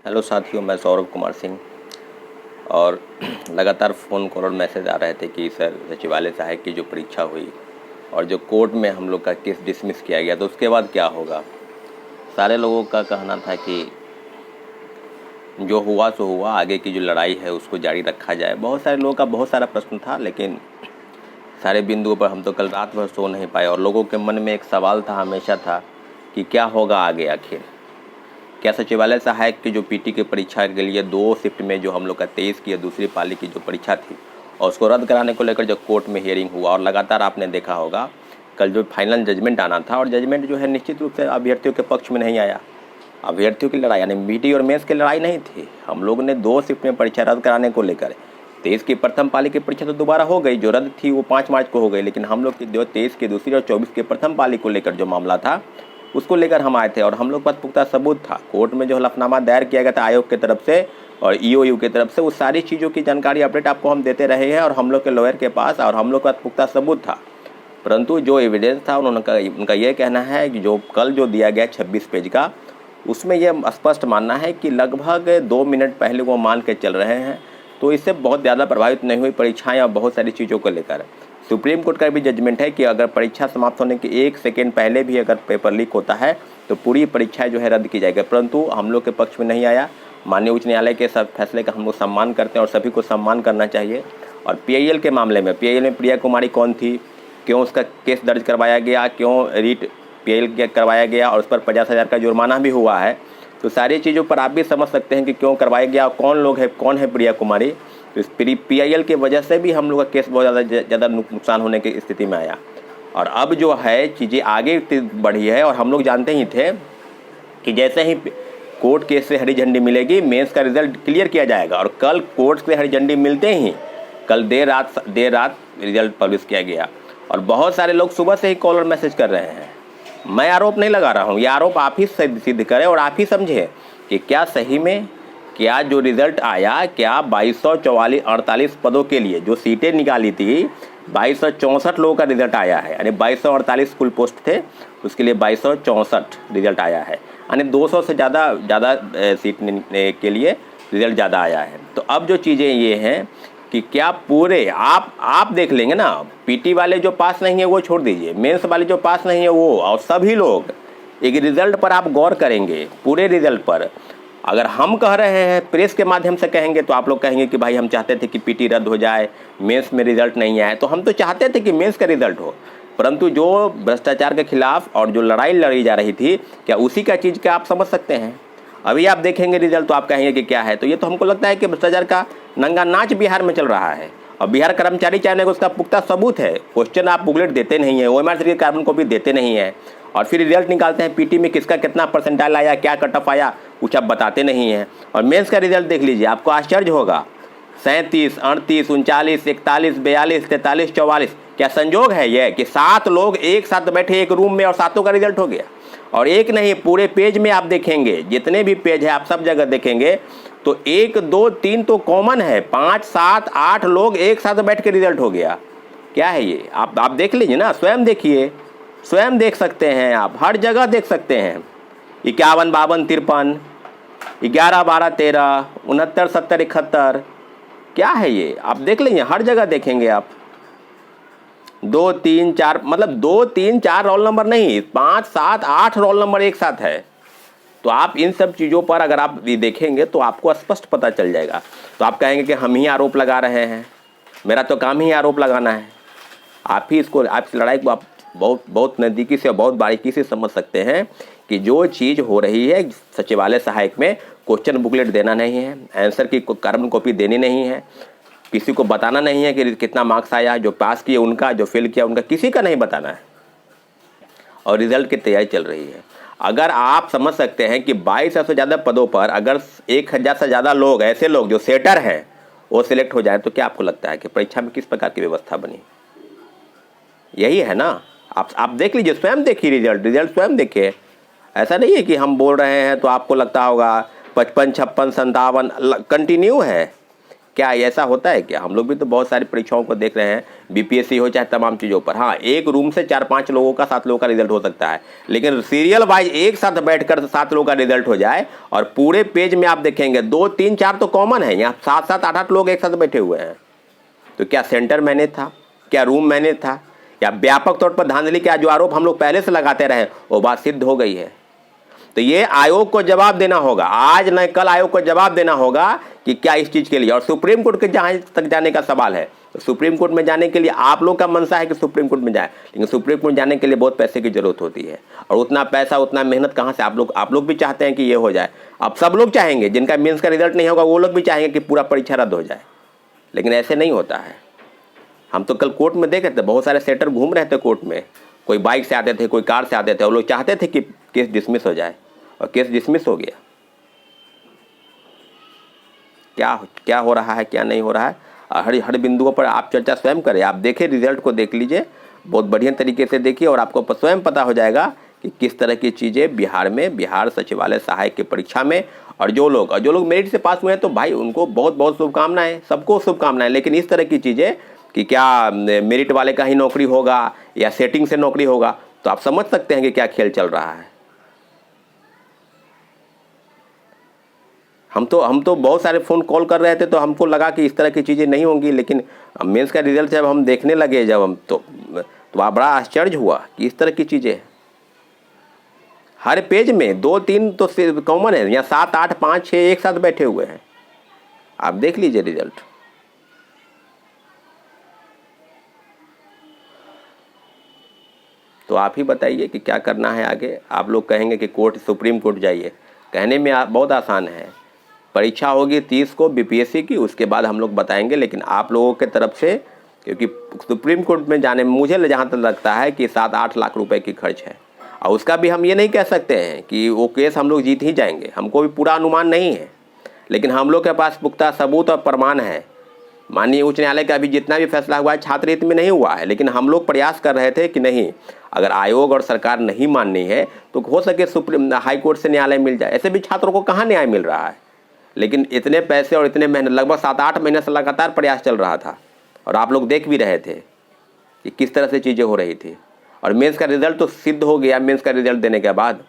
Hello साथियों, मैं सौरभ कुमार सिंह। और लगातार फ़ोन कॉल और मैसेज आ रहे थे कि सर सचिवालय सहायक की जो परीक्षा हुई और जो कोर्ट में हम लोग का केस डिसमिस किया गया तो उसके बाद क्या होगा। सारे लोगों का कहना था कि जो हुआ सो हुआ, आगे की जो लड़ाई है उसको जारी रखा जाए। बहुत सारे लोगों का बहुत सारा प्रश्न था, लेकिन सारे बिंदुओं पर हम तो कल रात भर सो नहीं पाए। और लोगों के मन में एक सवाल था, हमेशा था, कि क्या होगा आगे। आखिर क्या सचिवालय सहायक की जो पीटी की परीक्षा के लिए 2 शिफ्ट में जो हम लोग का 23 की दूसरी पाली की जो परीक्षा थी और उसको रद्द कराने को लेकर जो कोर्ट में हियरिंग हुआ, और लगातार आपने देखा होगा कल जो फाइनल जजमेंट आना था, और जजमेंट जो है निश्चित रूप से अभ्यर्थियों के पक्ष में नहीं आया। अभ्यर्थियों की लड़ाई यानी पीटी और मेंस की लड़ाई नहीं थी। हम लोग ने 2 शिफ्ट में परीक्षा रद्द कराने को लेकर 23 की प्रथम पाली की परीक्षा तो दोबारा हो गई, जो रद्द थी वो 5 मार्च को हो गई, लेकिन हम लोग की जो 23 की दूसरी और 24 की प्रथम पाली को लेकर जो मामला था उसको लेकर हम आए थे। और हम लोग के पास पुख्ता सबूत था। कोर्ट में जो हलफनामा दायर किया गया था आयोग की तरफ से और ईओयू की तरफ से, उस सारी चीज़ों की जानकारी अपडेट आपको हम देते रहे हैं, और हम लोग के लॉयर के पास और हम लोग के पास पुख्ता सबूत था। परंतु जो एविडेंस था उनका ये कहना है कि जो कल जो दिया गया 26 पेज का, उसमें यह स्पष्ट मानना है कि लगभग 2 मिनट पहले वो मान के चल रहे हैं। तो इससे बहुत ज़्यादा प्रभावित नहीं हुई परीक्षाएँ और बहुत सारी चीज़ों को लेकर। सुप्रीम कोर्ट का भी जजमेंट है कि अगर परीक्षा समाप्त होने के 1 सेकेंड पहले भी अगर पेपर लीक होता है तो पूरी परीक्षा जो है रद्द की जाएगी। परंतु हम लोग के पक्ष में नहीं आया। माननीय उच्च न्यायालय के सब फैसले का हम लोग सम्मान करते हैं और सभी को सम्मान करना चाहिए। और पीआईएल के मामले में, पीआईएल में प्रिया कुमारी कौन थी, क्यों उसका केस दर्ज करवाया गया, क्यों रीट पीआईएल करवाया गया और उस पर 50,000 का जुर्माना भी हुआ है, तो सारी चीज़ों पर आप भी समझ सकते हैं कि क्यों करवाया गया, कौन है प्रिया कुमारी। तो इस पीआईएल की वजह से भी हम लोग का केस बहुत ज़्यादा नुकसान होने की स्थिति में आया। और अब जो है चीज़ें आगे बढ़ी है, और हम लोग जानते ही थे कि जैसे ही कोर्ट केस से हरी झंडी मिलेगी, मेंस का रिजल्ट क्लियर किया जाएगा। और कल कोर्ट से हरी झंडी मिलते ही कल देर रात रिजल्ट पब्लिश किया गया। और बहुत सारे लोग सुबह से ही कॉल और मैसेज कर रहे हैं। मैं आरोप नहीं लगा रहा हूँ, ये आरोप आप ही सिद्ध करें और आप ही समझें कि क्या सही में, क्या जो रिज़ल्ट आया, क्या 2248 पदों के लिए जो सीटें निकाली थी, 2264 लोगों का रिज़ल्ट आया है। यानी 2248 कुल पोस्ट थे, उसके लिए 2264 रिज़ल्ट आया है। यानी 200 से ज़्यादा सीट के लिए रिज़ल्ट ज़्यादा आया है। तो अब जो चीज़ें ये हैं कि क्या पूरे आप देख लेंगे ना, पीटी वाले जो पास नहीं है वो छोड़ दीजिए, मेंस वाले जो पास नहीं है वो, और सभी लोग एक रिज़ल्ट पर आप गौर करेंगे, पूरे रिज़ल्ट पर। अगर हम कह रहे हैं, प्रेस के माध्यम से कहेंगे, तो आप लोग कहेंगे कि भाई हम चाहते थे कि पीटी रद्द हो जाए, मेंस में रिज़ल्ट नहीं आए। तो हम तो चाहते थे कि मेंस का रिज़ल्ट हो, परंतु जो भ्रष्टाचार के खिलाफ और जो लड़ाई लड़ी जा रही थी, क्या उसी का चीज़ का आप समझ सकते हैं। अभी आप देखेंगे रिजल्ट तो आप कहेंगे कि क्या है। तो ये तो हमको लगता है कि भ्रष्टाचार का नंगा नाच बिहार में चल रहा है, और बिहार कर्मचारी चयन आयोग उसका पुख्ता सबूत है। क्वेश्चन आप बुकलेट देते नहीं है, ओएमआर की कार्बन कॉपी देते नहीं है, और फिर रिजल्ट निकालते हैं पीटी में किसका कितना परसेंटाइल आया, क्या कट ऑफ आया, कुछ आप बताते नहीं हैं। और मेंस का रिजल्ट देख लीजिए, आपको आश्चर्य होगा, 37, 38, 39, 41, 42, 43, 44। क्या संजोग है यह कि 7 लोग एक साथ बैठे एक रूम में और 7 का रिजल्ट हो गया। और एक नहीं, पूरे पेज में आप देखेंगे, जितने भी पेज है आप सब जगह देखेंगे तो 1, 2, 3 तो कॉमन है, 5, 7, 8 लोग एक साथ बैठ के रिजल्ट हो गया। क्या है ये, आप देख लीजिए ना, स्वयं देखिए, स्वयं देख सकते हैं, आप हर जगह देख सकते हैं। 51, 52, 53, 11, 12, 13, 69, 70, 71। क्या है ये, आप देख लीजिए, हर जगह देखेंगे आप। 2, 3, 4, मतलब 2, 3, 4 रोल नंबर नहीं, 5, 7, 8 रोल नंबर एक साथ है। तो आप इन सब चीज़ों पर अगर आप देखेंगे तो आपको स्पष्ट पता चल जाएगा। तो आप कहेंगे कि हम ही आरोप लगा रहे हैं, मेरा तो काम ही आरोप लगाना है। आप ही इसको, आप इस लड़ाई को आप बहुत नज़दीकी से और बहुत बारीकी से समझ सकते हैं कि जो चीज़ हो रही है सचिवालय सहायक में, क्वेश्चन बुकलेट देना नहीं है, आंसर की कार्बन कॉपी देनी नहीं है, किसी को बताना नहीं है कि कितना मार्क्स आया, जो पास किए उनका, जो फेल किया उनका, किसी का नहीं बताना है। और रिजल्ट की तैयारी चल रही है। अगर आप समझ सकते हैं कि 2200 से ज़्यादा पदों पर अगर 1000 से ज़्यादा लोग, ऐसे लोग जो सेटर हैं, वो सिलेक्ट हो जाए, तो क्या आपको लगता है कि परीक्षा में किस प्रकार की व्यवस्था बनी। यही है ना। आप देख लीजिए, स्वयं देखिए रिजल्ट स्वयं देखिए। ऐसा नहीं है कि हम बोल रहे हैं तो आपको लगता होगा 55, 56, 57 कंटिन्यू है। क्या ऐसा होता है क्या? हम लोग भी तो बहुत सारी परीक्षाओं को देख रहे हैं, बीपीएससी हो चाहे तमाम चीज़ों पर। हाँ, एक रूम से 4-5 लोगों का 7 लोगों का रिजल्ट हो सकता है, लेकिन सीरियल वाइज एक साथ बैठकर 7 लोगों का रिजल्ट हो जाए और पूरे पेज में आप देखेंगे 2, 3, 4 तो कॉमन है, यहाँ 7-7, 8-8 लोग एक साथ बैठे हुए हैं। तो क्या सेंटर मैनेज था, क्या रूम मैनेज था, या व्यापक तौर पर धांधली? क्या जो आरोप हम लोग पहले से लगाते रहे वो बात सिद्ध हो गई है? तो ये आयोग को जवाब देना होगा, आज न कल आयोग को जवाब देना होगा कि क्या इस चीज़ के लिए। और सुप्रीम कोर्ट के जहाँ तक जाने का सवाल है, तो सुप्रीम कोर्ट में जाने के लिए आप लोग का मनसा है कि सुप्रीम कोर्ट में जाए, लेकिन सुप्रीम कोर्ट जाने के लिए बहुत पैसे की जरूरत होती है, और उतना पैसा उतना मेहनत कहाँ से? आप लोग भी चाहते हैं कि ये हो जाए। अब सब लोग चाहेंगे, जिनका मेंस का रिजल्ट नहीं होगा वो लोग भी चाहेंगे कि पूरा परीक्षा रद्द हो जाए, लेकिन ऐसे नहीं होता है। हम तो कल कोर्ट में देख रहे थे, बहुत सारे सेटर घूम रहे थे कोर्ट में, कोई बाइक से आते थे, कोई कार से आते थे, वो लोग चाहते थे कि केस डिसमिस हो जाए, और केस डिसमिस हो गया। क्या हो रहा है, क्या नहीं हो रहा है, हर बिंदुओं पर आप चर्चा स्वयं करें। आप देखें, रिजल्ट को देख लीजिए, बहुत बढ़िया तरीके से देखिए, और आपको स्वयं पता हो जाएगा कि किस तरह की चीज़ें बिहार में, बिहार सचिवालय सहायक की परीक्षा में, और जो लोग मेरिट से पास हुए हैं तो भाई उनको बहुत बहुत शुभकामनाएं, सबको शुभकामनाएं। लेकिन इस तरह की चीज़ें कि क्या मेरिट वाले का ही नौकरी होगा या सेटिंग से नौकरी होगा, तो आप समझ सकते हैं कि क्या खेल चल रहा है। हम तो बहुत सारे फ़ोन कॉल कर रहे थे, तो हमको लगा कि इस तरह की चीज़ें नहीं होंगी, लेकिन मेंस का रिजल्ट जब हम देखने लगे, जब हम तो बड़ा आश्चर्य हुआ कि इस तरह की चीज़ें हर पेज में 2-3 तो कॉमन है, यहाँ 7, 8, 5, 6 एक साथ बैठे हुए हैं। आप देख लीजिए रिजल्ट। तो आप ही बताइए कि क्या करना है आगे। आप लोग कहेंगे कि कोर्ट, सुप्रीम कोर्ट जाइए, कहने में बहुत आसान है। परीक्षा होगी 30 को बीपीएससी की, उसके बाद हम लोग बताएंगे, लेकिन आप लोगों के तरफ से, क्योंकि सुप्रीम कोर्ट में जाने में मुझे जहाँ तक लगता है कि 7-8 लाख रुपए की खर्च है, और उसका भी हम ये नहीं कह सकते हैं कि वो केस हम लोग जीत ही जाएंगे, हमको भी पूरा अनुमान नहीं है, लेकिन हम लोग के पास पुख्ता सबूत और प्रमाण है। माननीय उच्च न्यायालय का भी जितना भी फैसला हुआ है छात्र हित में नहीं हुआ है, लेकिन हम लोग प्रयास कर रहे थे कि नहीं, अगर आयोग और सरकार नहीं माननी है तो हो सके सुप्रीम हाई कोर्ट से न्यायालय मिल जाए। ऐसे भी छात्रों को कहाँ न्याय मिल रहा है, लेकिन इतने पैसे और इतने मेहनत, लगभग 7-8 महीने से लगातार प्रयास चल रहा था, और आप लोग देख भी रहे थे कि किस तरह से चीज़ें हो रही थी। और मेंस का रिजल्ट तो सिद्ध हो गया, मेंस का रिजल्ट देने के बाद,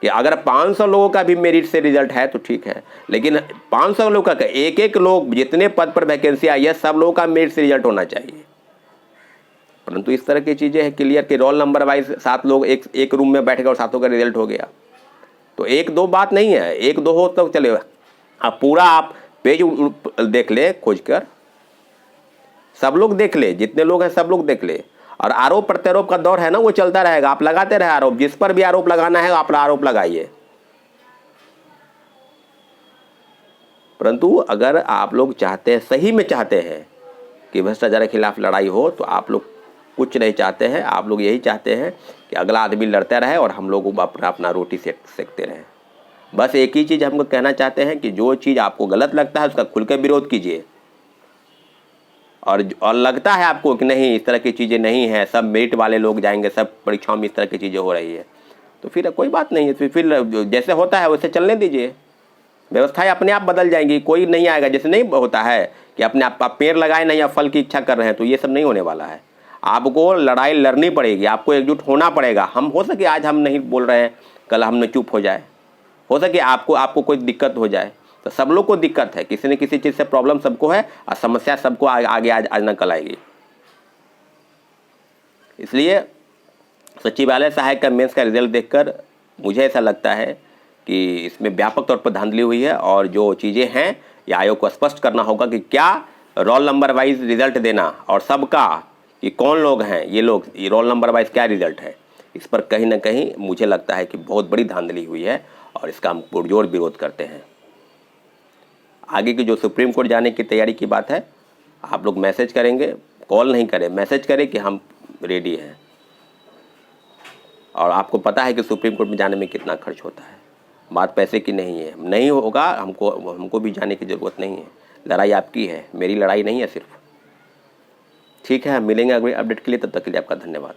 कि अगर 500 लोगों का भी मेरिट से रिजल्ट है तो ठीक है, लेकिन 500 लोगों का, एक लोग जितने पद पर वैकेंसी आई है सब लोगों का मेरिट से रिजल्ट होना चाहिए। परंतु इस तरह की चीज़ें हैं क्लियर कि रोल नंबर वाइज 7 लोग एक रूम में बैठ गए और 7 का रिजल्ट हो गया। तो 1-2 बात नहीं है, 1-2 हो तो चलेगा। अब पूरा आप पेज देख ले खोज कर, सब लोग देख ले, जितने लोग हैं सब लोग देख ले। और आरोप प्रत्यारोप का दौर है ना, वो चलता रहेगा, आप लगाते रहे आरोप, जिस पर भी आरोप लगाना है आप आरोप लगाइए। परंतु अगर आप लोग चाहते हैं, सही में चाहते हैं कि भ्रष्टाचार के खिलाफ लड़ाई हो, तो आप लोग कुछ नहीं चाहते हैं, आप लोग यही चाहते हैं कि अगला आदमी लड़ते रहे और हम लोग अपना रोटी सेकते रहें। बस एक ही चीज़ हमको कहना चाहते हैं कि जो चीज़ आपको गलत लगता है उसका खुलकर विरोध कीजिए, और लगता है आपको कि नहीं इस तरह की चीज़ें नहीं है, सब मेरिट वाले लोग जाएंगे, सब परीक्षाओं में इस तरह की चीज़ें हो रही है, तो फिर कोई बात नहीं है, फिर जैसे होता है वैसे चलने दीजिए, व्यवस्थाएं अपने आप बदल जाएंगी। कोई नहीं आएगा, जैसे नहीं होता है कि अपने आप पेड़ लगाए नहीं या फल की इच्छा कर रहे हैं, तो ये सब नहीं होने वाला है। आपको लड़ाई लड़नी पड़ेगी, आपको एकजुट होना पड़ेगा। हम हो सके आज हम नहीं बोल रहे हैं, कल हम चुप हो जाए, हो सके आपको कोई दिक्कत हो जाए, तो सब लोग को दिक्कत है, किसी न किसी चीज़ से प्रॉब्लम सबको है, और समस्या सबको आगे आज न कल आएगी। इसलिए सचिवालय सहायक का मेंस का रिजल्ट देखकर मुझे ऐसा लगता है कि इसमें व्यापक तौर पर धांधली हुई है, और जो चीज़ें हैं ये आयोग को स्पष्ट करना होगा कि क्या रोल नंबर वाइज रिजल्ट देना, और सबका कि कौन लोग हैं ये लोग, ये रोल नंबर वाइज क्या रिजल्ट है, इस पर कहीं ना कहीं मुझे लगता है कि बहुत बड़ी धांधली हुई है, और इसका हम पुरजोर विरोध करते हैं। आगे की जो सुप्रीम कोर्ट जाने की तैयारी की बात है, आप लोग मैसेज करेंगे, कॉल नहीं करें, मैसेज करें कि हम रेडी हैं। और आपको पता है कि सुप्रीम कोर्ट में जाने में कितना खर्च होता है, बात पैसे की नहीं है, नहीं होगा, हमको भी जाने की ज़रूरत नहीं है, लड़ाई आपकी है, मेरी लड़ाई नहीं है सिर्फ। ठीक है, मिलेंगे अगले अपडेट के लिए, तब तक के लिए आपका धन्यवाद।